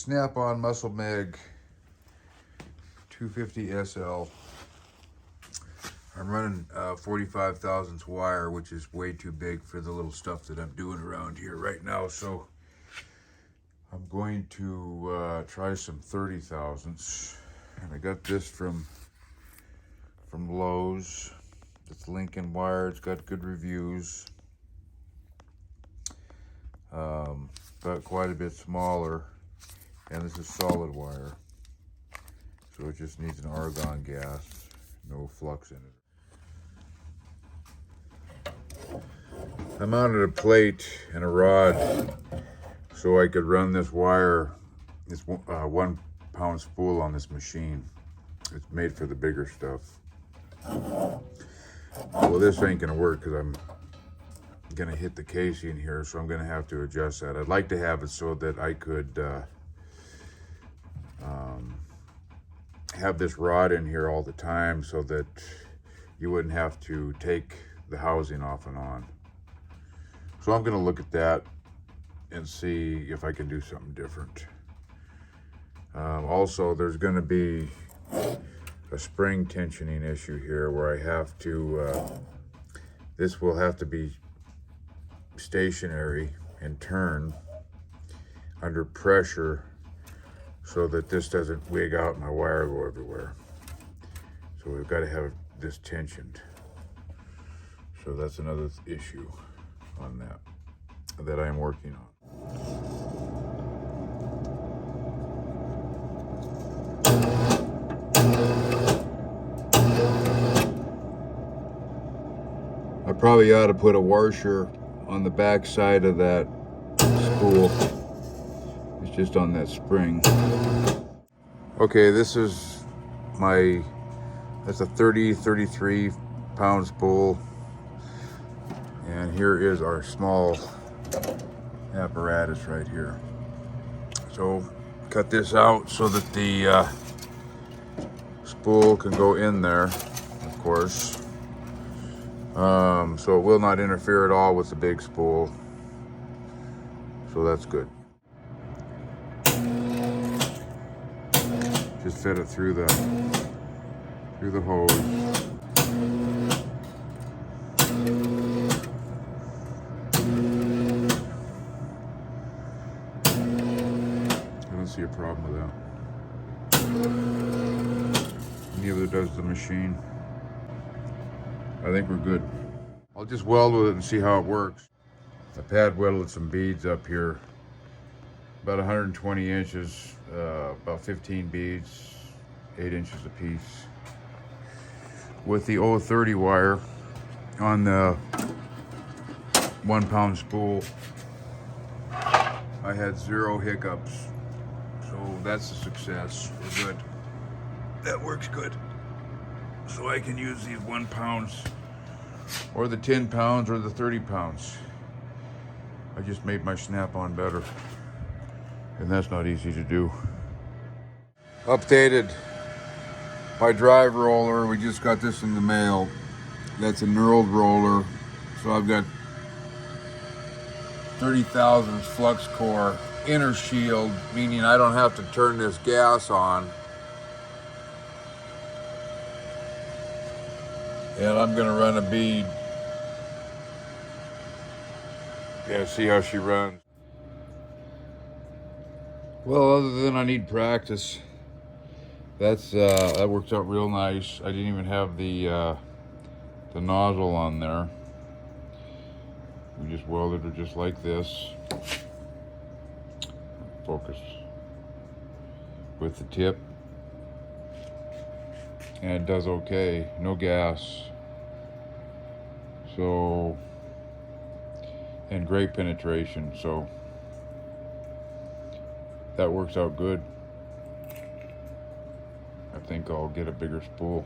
Snap-on Muscle MiG 250 SL. I'm running 45 thousandths wire, which is way too big for the little stuff that I'm doing around here right now. So I'm going to try some 30 thousandths. And I got this from Lowe's. It's Lincoln wire. It's got good reviews. But quite a bit smaller. And this is solid wire. So it just needs an argon gas. No flux in it. I mounted a plate and a rod so I could run this wire, this 1 pound spool on this machine. It's made for the bigger stuff. Well, this ain't gonna work because I'm gonna hit the casing here, so I'm gonna have to adjust that. I'd like to have it so that I could have this rod in here all the time so that you wouldn't have to take the housing off and on. So I'm gonna look at that and see if I can do something different. Also, there's gonna be a spring tensioning issue here where I have to, this will have to be stationary and turn under pressure so that this doesn't wig out and my wire go everywhere. So we've got to have this tensioned. So that's another issue on that I am working on. I probably ought to put a washer on the back side of that spool. It's just on that spring. Okay, this is that's a 33 pound spool. And here is our small apparatus right here. So cut this out so that the spool can go in there, of course. So it will not interfere at all with the big spool. So that's good. Just fit it through the hose. I don't see a problem with that. Neither does the machine. I think we're good. I'll just weld with it and see how it works. I pad welded some beads up here, about 120 inches, about 15 beads, 8 inches a piece. With the 030 wire on the 1 pound spool, I had 0 hiccups. So that's a success. We're good. That works good. So I can use these 1 pounds or the 10 pounds or the 30 pounds. I just made my snap-on better. And that's not easy to do. Updated my drive roller. We just got this in the mail. That's a knurled roller. So I've got 30 thousandths flux core inner shield, meaning I don't have to turn this gas on. And I'm gonna run a bead. Yeah, see how she runs. Well, other than I need practice, that worked out real nice. I didn't even have the nozzle on there. We just welded it just like this. Focus with the tip. And it does okay, no gas. So, and great penetration, so that works out good. I think I'll get a bigger spool.